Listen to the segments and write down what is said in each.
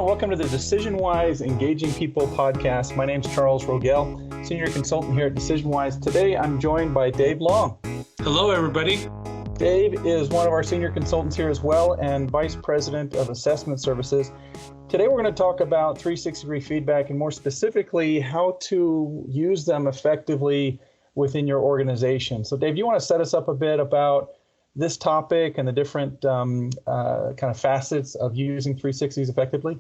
and welcome to the DecisionWise Engaging People podcast. My name's Charles Rogel, Senior Consultant here at DecisionWise. Today, I'm joined by Dave Long. Hello, everybody. Dave is one of our senior consultants here as well and Vice President of Assessment Services. Today, we're going to talk about 360-degree feedback and more specifically, how to use them effectively within your organization. So, Dave, you want to set us up a bit about this topic and the different kind of facets of using 360s effectively?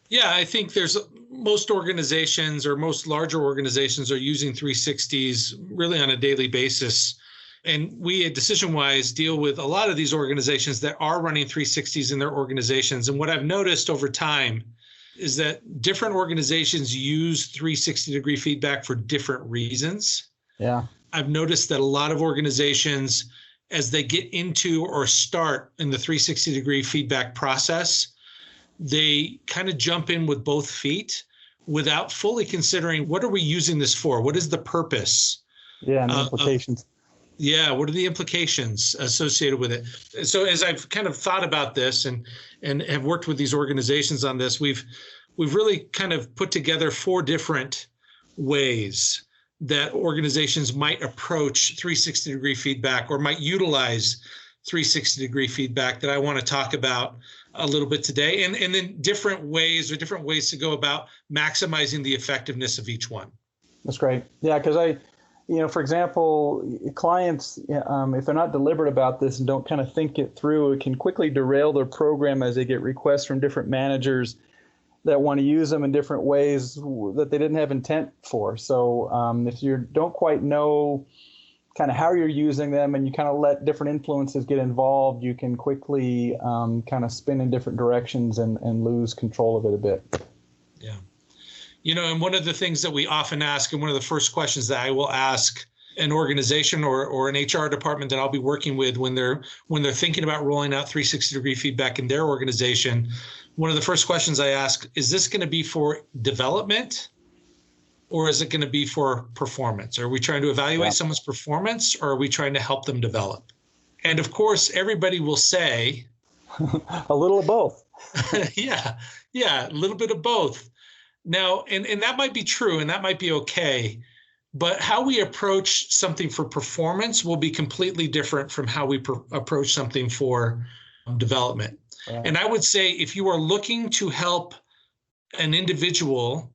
Yeah, I think most organizations or most larger organizations are using 360s really on a daily basis. And we at DecisionWise deal with a lot of these organizations that are running 360s in their organizations. And what I've noticed over time is that different organizations use 360-degree feedback for different reasons. Yeah. I've noticed that a lot of organizations, as they get into or start in the 360-degree feedback process, they kind of jump in with both feet without fully considering, what are we using this for? What is the purpose? Yeah, and the implications. What are the implications associated with it? So as I've kind of thought about this and have worked with these organizations on this, we've really kind of put together 4 different ways that organizations might approach 360-degree feedback or might utilize 360-degree feedback that I want to talk about a little bit today, and then different ways to go about maximizing the effectiveness of each one. That's great. Yeah, because for example, clients, if they're not deliberate about this and don't kind of think it through, it can quickly derail their program as they get requests from different managers that want to use them in different ways that they didn't have intent for. So if you don't quite know kind of how you're using them and you kind of let different influences get involved, you can quickly kind of spin in different directions and lose control of it a bit. Yeah. And one of the things that we often ask, and one of the first questions that I will ask an organization or an HR department that I'll be working with when they're thinking about rolling out 360-degree feedback in their organization, one of the first questions I ask, is this going to be for development or is it going to be for performance? Are we trying to evaluate someone's performance or are we trying to help them develop? And of course, everybody will say a little of both. Yeah, a little bit of both. Now, and that might be true and that might be okay, but how we approach something for performance will be completely different from how we approach something for development. Right. And I would say if you are looking to help an individual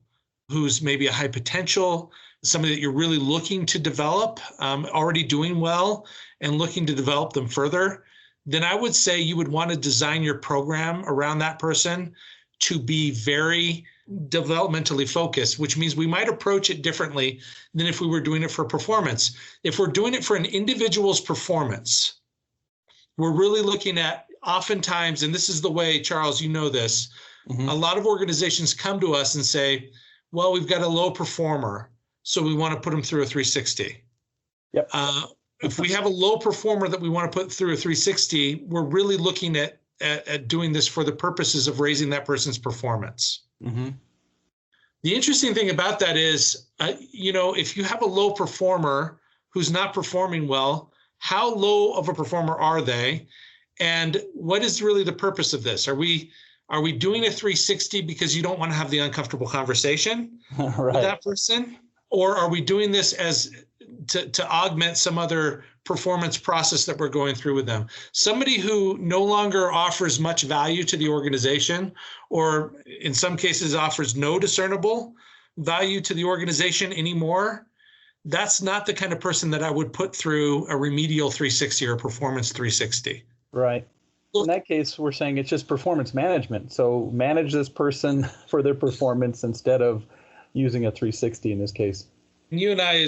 who's maybe a high potential, somebody that you're really looking to develop, already doing well and looking to develop them further, then I would say you would want to design your program around that person to be very developmentally focused, which means we might approach it differently than if we were doing it for performance. If we're doing it for an individual's performance, we're really looking at oftentimes, and this is the way, Charles, you know this, a lot of organizations come to us and say, well, we've got a low performer, so we want to put them through a 360. Yep. If we have a low performer that we want to put through a 360, we're really looking at doing this for the purposes of raising that person's performance. Mm-hmm. The interesting thing about that is, if you have a low performer who's not performing well, how low of a performer are they? And what is really the purpose of this? Are we doing a 360 because you don't want to have the uncomfortable conversation with that person? Or are we doing this as to augment some other performance process that we're going through with them? Somebody who no longer offers much value to the organization, or in some cases offers no discernible value to the organization anymore, that's not the kind of person that I would put through a remedial 360 or performance 360. Right. In that case, we're saying it's just performance management. So manage this person for their performance instead of using a 360 in this case. You and I,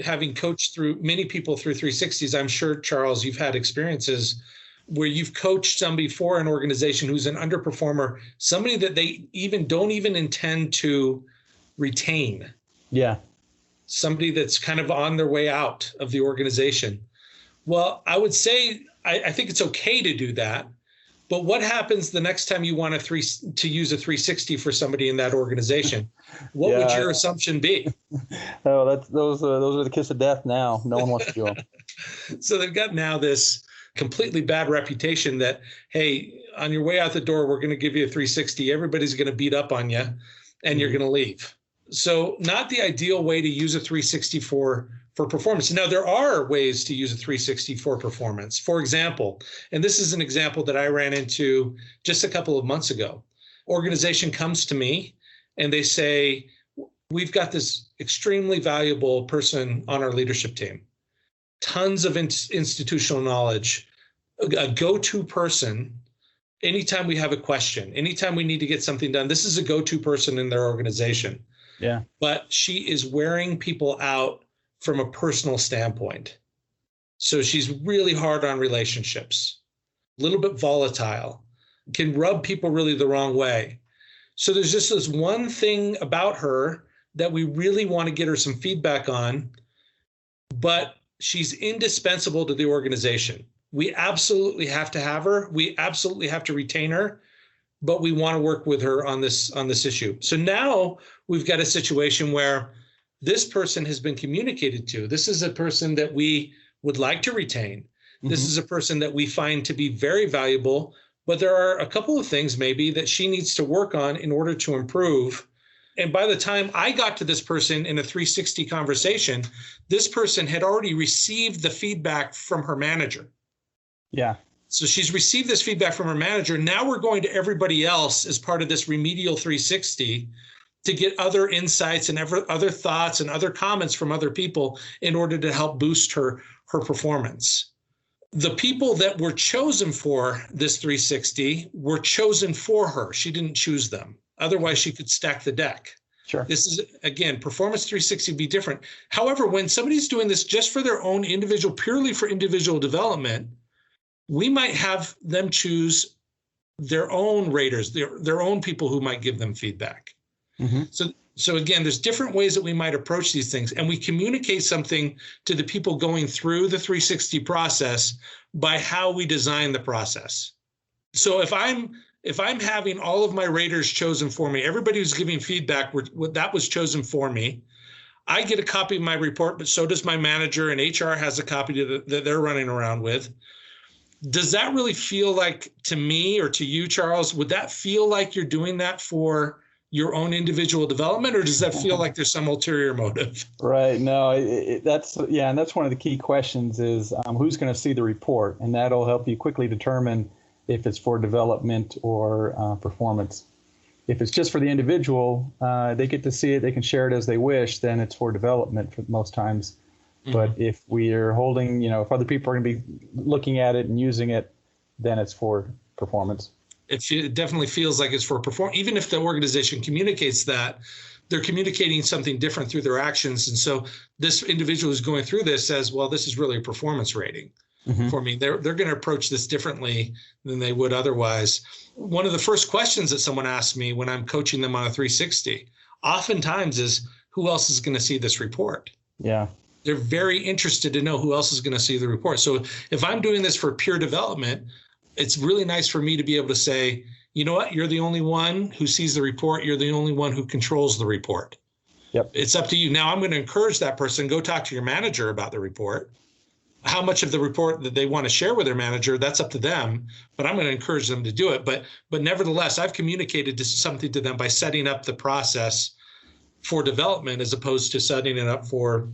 having coached through many people through 360s, I'm sure, Charles, you've had experiences where you've coached somebody for an organization who's an underperformer, somebody that they don't even intend to retain. Yeah. Somebody that's kind of on their way out of the organization. Well, I would say I think it's okay to do that, but what happens the next time you want to use a 360 for somebody in that organization? What would your assumption be? Oh, those are the kiss of death now. No one wants to do them. So they've got now this completely bad reputation that, hey, on your way out the door, we're going to give you a 360. Everybody's going to beat up on you and you're going to leave. So not the ideal way to use a 360 for performance. Now, there are ways to use a 360 for performance. For example, and this is an example that I ran into just a couple of months ago. Organization comes to me and they say, we've got this extremely valuable person on our leadership team, tons of institutional knowledge, a go-to person. Anytime we have a question, anytime we need to get something done, this is a go-to person in their organization. Yeah. But she is wearing people out from a personal standpoint. So she's really hard on relationships, a little bit volatile, can rub people really the wrong way. So there's just this one thing about her that we really want to get her some feedback on, but she's indispensable to the organization. We absolutely have to have her. We absolutely have to retain her, but we want to work with her on this issue. So now we've got a situation where this person has been communicated to. This is a person that we would like to retain. This is a person that we find to be very valuable, but there are a couple of things maybe that she needs to work on in order to improve. And by the time I got to this person in a 360 conversation, this person had already received the feedback from her manager. Yeah. So she's received this feedback from her manager. Now we're going to everybody else as part of this remedial 360 to get other insights and other thoughts and other comments from other people in order to help boost her performance. The people that were chosen for this 360 were chosen for her. She didn't choose them. Otherwise, she could stack the deck. Sure. This is, again, performance 360 would be different. However, when somebody's doing this just for their own individual, purely for individual development, we might have them choose their own raters, their own people who might give them feedback. So again, there's different ways that we might approach these things, and we communicate something to the people going through the 360 process by how we design the process. So if I'm having all of my raters chosen for me, everybody who's giving feedback, that was chosen for me. I get a copy of my report, but so does my manager, and HR has a copy that they're running around with. Does that really feel like, to me or to you, Charles, would that feel like you're doing that for your own individual development, or does that feel like there's some ulterior motive? Right. No, that's one of the key questions is who's going to see the report, and that'll help you quickly determine if it's for development or performance. If it's just for the individual, they get to see it, they can share it as they wish, then it's for development for most times. But if we are holding, if other people are going to be looking at it and using it, then it's for performance. It definitely feels like it's for performance. Even if the organization communicates that, they're communicating something different through their actions. And so this individual who's going through this says, well, this is really a performance rating for me. They're going to approach this differently than they would otherwise. One of the first questions that someone asks me when I'm coaching them on a 360, oftentimes is, who else is going to see this report? Yeah. They're very interested to know who else is going to see the report. So if I'm doing this for peer development, it's really nice for me to be able to say, you know what, you're the only one who sees the report. You're the only one who controls the report. Yep. It's up to you. Now I'm going to encourage that person, go talk to your manager about the report. How much of the report that they want to share with their manager, that's up to them, but I'm going to encourage them to do it. But nevertheless, I've communicated something to them by setting up the process for development as opposed to setting it up for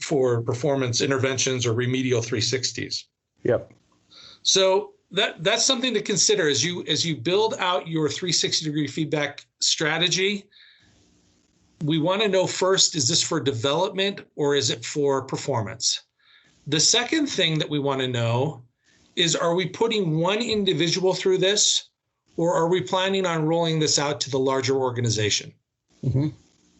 performance interventions or remedial 360s. Yep. So that's something to consider as you build out your 360-degree feedback strategy. We want to know first, is this for development or is it for performance? The second thing that we want to know is, are we putting one individual through this, or are we planning on rolling this out to the larger organization?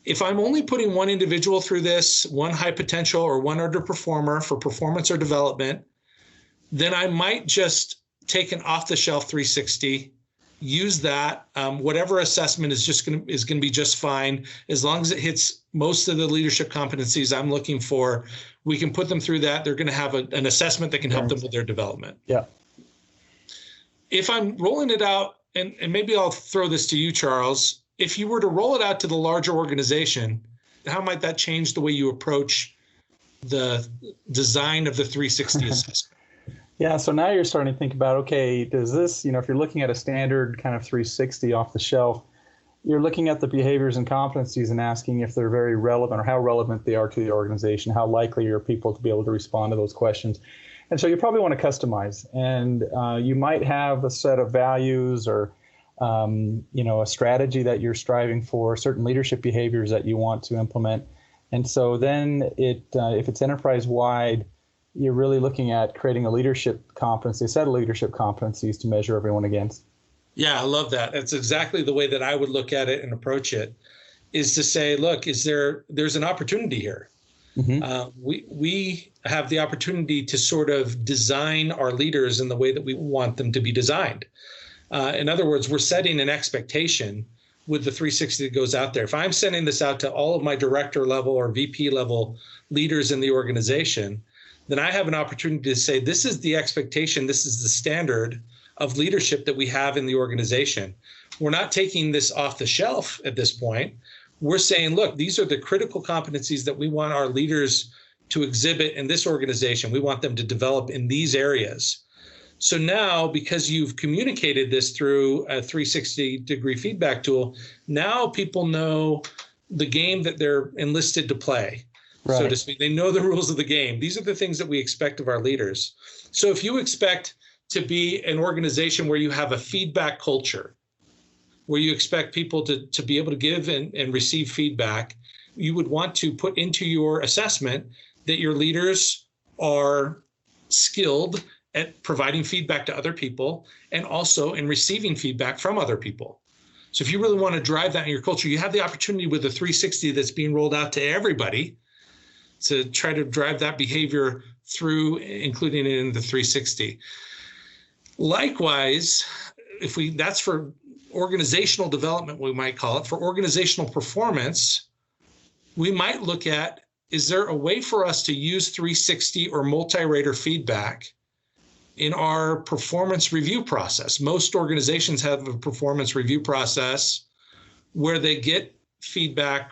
If I'm only putting one individual through this, one high potential or one underperformer for performance or development, then I might just take an off-the-shelf 360, use that. Whatever assessment is going to be just fine as long as it hits most of the leadership competencies I'm looking for. We can put them through that. They're going to have an assessment that can help them with their development. Yeah. If I'm rolling it out, and maybe I'll throw this to you, Charles. If you were to roll it out to the larger organization, how might that change the way you approach the design of the 360 assessment? Yeah, so now you're starting to think about, okay, does this, if you're looking at a standard kind of 360 off the shelf, you're looking at the behaviors and competencies and asking if they're very relevant or how relevant they are to the organization, how likely are people to be able to respond to those questions. And so you probably want to customize, and you might have a set of values or a strategy that you're striving for, certain leadership behaviors that you want to implement. And so then if it's enterprise-wide, you're really looking at creating a set of leadership competencies to measure everyone against. Yeah, I love that. That's exactly the way that I would look at it and approach it, is to say, look, there's an opportunity here. Mm-hmm. We have the opportunity to sort of design our leaders in the way that we want them to be designed. In other words, we're setting an expectation with the 360 that goes out there. If I'm sending this out to all of my director level or VP level leaders in the organization, then I have an opportunity to say, this is the expectation, this is the standard of leadership that we have in the organization. We're not taking this off the shelf at this point. We're saying, look, these are the critical competencies that we want our leaders to exhibit in this organization. We want them to develop in these areas. So now, because you've communicated this through a 360-degree feedback tool, now people know the game that they're enlisted to play, right, so to speak. They know the rules of the game. These are the things that we expect of our leaders. So if you expect to be an organization where you have a feedback culture, where you expect people to be able to give and receive feedback, you would want to put into your assessment that your leaders are skilled at providing feedback to other people and also in receiving feedback from other people. So if you really want to drive that in your culture, you have the opportunity with the 360 that's being rolled out to everybody to try to drive that behavior through, including it in the 360. Likewise, that's for organizational development, we might call it. For organizational performance, we might look at, is there a way for us to use 360 or multi-rater feedback in our performance review process? Most organizations have a performance review process where they get feedback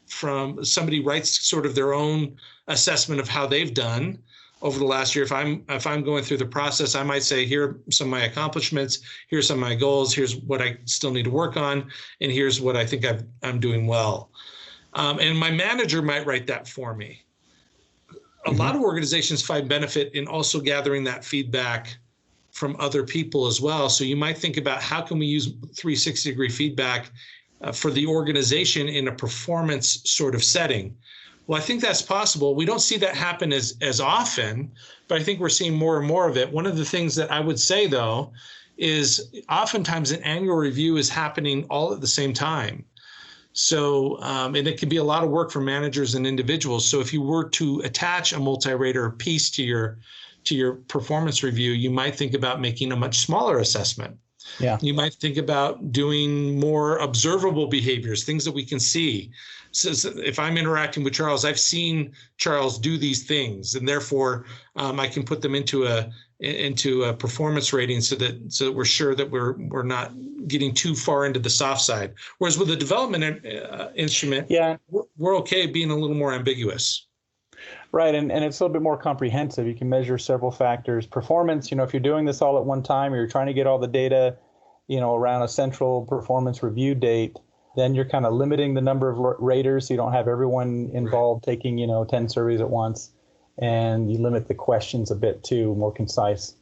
from somebody, writes sort of their own assessment of how they've done over the last year. If I'm going through the process, I might say, here are some of my accomplishments, here's some of my goals, here's what I still need to work on, and here's what I think I'm doing well. And my manager might write that for me. A lot of organizations find benefit in also gathering that feedback from other people as well. So you might think about, how can we use 360-degree feedback for the organization in a performance sort of setting? Well, I think that's possible. We don't see that happen as often, but I think we're seeing more and more of it. One of the things that I would say, though, is oftentimes an annual review is happening all at the same time. So, and it can be a lot of work for managers and individuals. So if you were to attach a multi-rater piece to your performance review, you might think about making a much smaller assessment. Yeah. You might think about doing more observable behaviors, things that we can see. So if I'm interacting with Charles, I've seen Charles do these things, and therefore I can put them into a performance rating so that we're sure that we're not getting too far into the soft side. Whereas with the development instrument, yeah, we're okay being a little more ambiguous. Right, and it's a little bit more comprehensive. You can measure several factors. Performance, if you're doing this all at one time, or you're trying to get all the data, around a central performance review date, then you're kind of limiting the number of raters so you don't have everyone involved taking, 10 surveys at once. And you limit the questions a bit too, more concise.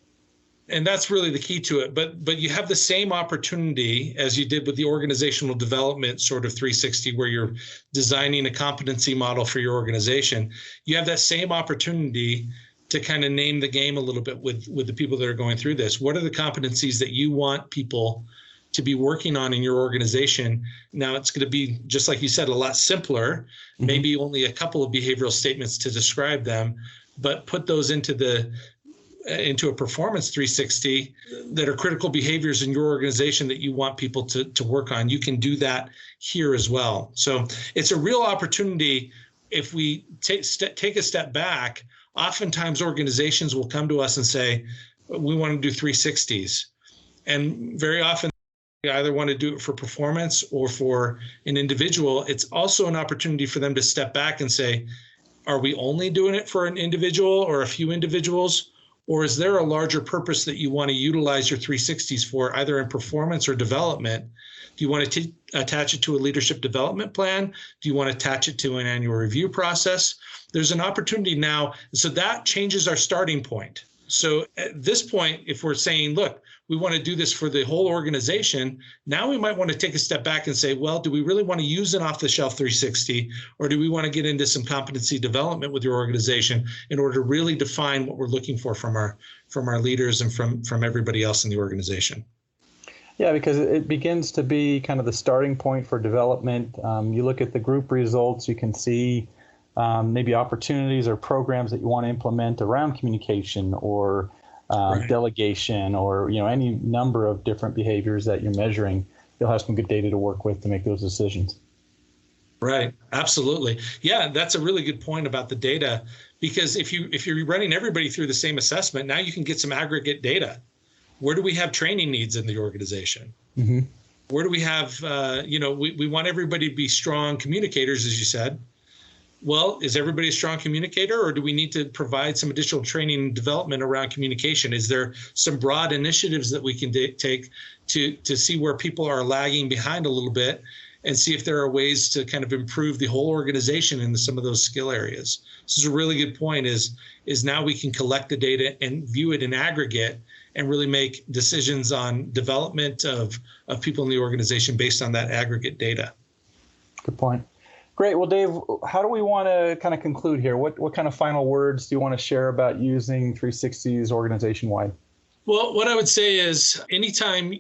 And that's really the key to it. But you have the same opportunity as you did with the organizational development sort of 360, where you're designing a competency model for your organization. You have that same opportunity to kind of name the game a little bit with the people that are going through this. What are the competencies that you want people to be working on in your organization? Now, it's going to be, just like you said, a lot simpler, maybe only a couple of behavioral statements to describe them, but put those into a performance 360 that are critical behaviors in your organization that you want people to work on. You can do that here as well. So it's a real opportunity. If we take a step back, oftentimes organizations will come to us and say, we want to do 360s. And very often, they either want to do it for performance or for an individual. It's also an opportunity for them to step back and say, are we only doing it for an individual or a few individuals? Or is there a larger purpose that you want to utilize your 360s for, either in performance or development? Do you want to attach it to a leadership development plan? Do you want to attach it to an annual review process? There's an opportunity now. So that changes our starting point. So at this point, if we're saying, look, we want to do this for the whole organization, now we might want to take a step back and say, well, do we really want to use an off-the-shelf 360, or do we want to get into some competency development with your organization in order to really define what we're looking for from our leaders and from everybody else in the organization? Yeah, because it begins to be kind of the starting point for development. You look at the group results, you can see maybe opportunities or programs that you want to implement around communication or right. Delegation, or any number of different behaviors that you're measuring. You'll have some good data to work with to make those decisions. Right. Absolutely. Yeah, that's a really good point about the data, because if you're running everybody through the same assessment, now you can get some aggregate data. Where do we have training needs in the organization? Mm-hmm. Where do we have, we want everybody to be strong communicators, as you said. Well, is everybody a strong communicator, or do we need to provide some additional training and development around communication? Is there some broad initiatives that we can take to see where people are lagging behind a little bit, and see if there are ways to kind of improve the whole organization in some of those skill areas? This is a really good point, is now we can collect the data and view it in aggregate and really make decisions on development of people in the organization based on that aggregate data. Good point. Great. Well, Dave, how do we want to kind of conclude here? What kind of final words do you want to share about using 360s organization-wide? Well, what I would say is anytime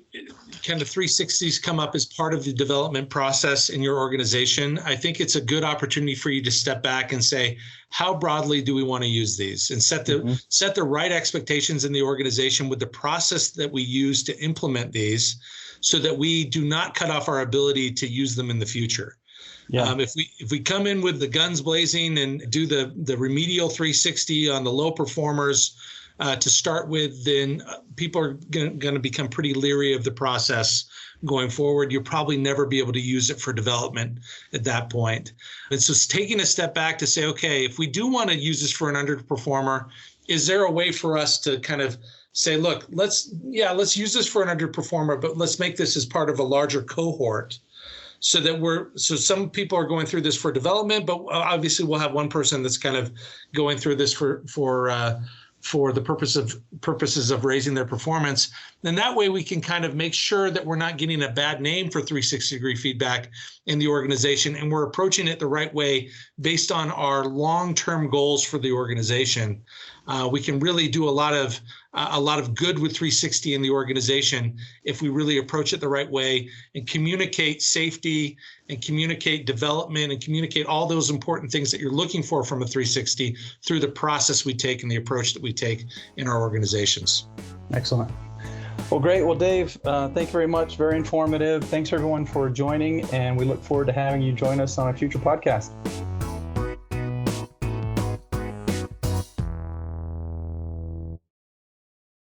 kind of 360s come up as part of the development process in your organization, I think it's a good opportunity for you to step back and say, how broadly do we want to use these, and set the right expectations in the organization with the process that we use to implement these, so that we do not cut off our ability to use them in the future. Yeah. If we come in with the guns blazing and do the remedial 360 on the low performers to start with, then people are going to become pretty leery of the process going forward. You'll probably never be able to use it for development at that point. It's just taking a step back to say, okay, if we do want to use this for an underperformer, is there a way for us to kind of say, look, let's use this for an underperformer, but let's make this as part of a larger cohort. So some people are going through this for development, but obviously we'll have one person that's kind of going through this for the purposes of raising their performance. And that way we can kind of make sure that we're not getting a bad name for 360-degree feedback in the organization, and we're approaching it the right way based on our long-term goals for the organization. We can really do a lot of good with 360 in the organization if we really approach it the right way and communicate safety and communicate development and communicate all those important things that you're looking for from a 360 through the process we take and the approach that we take in our organizations. Excellent. Well, great. Well, Dave, thank you very much. Very informative. Thanks everyone for joining, and we look forward to having you join us on a future podcast.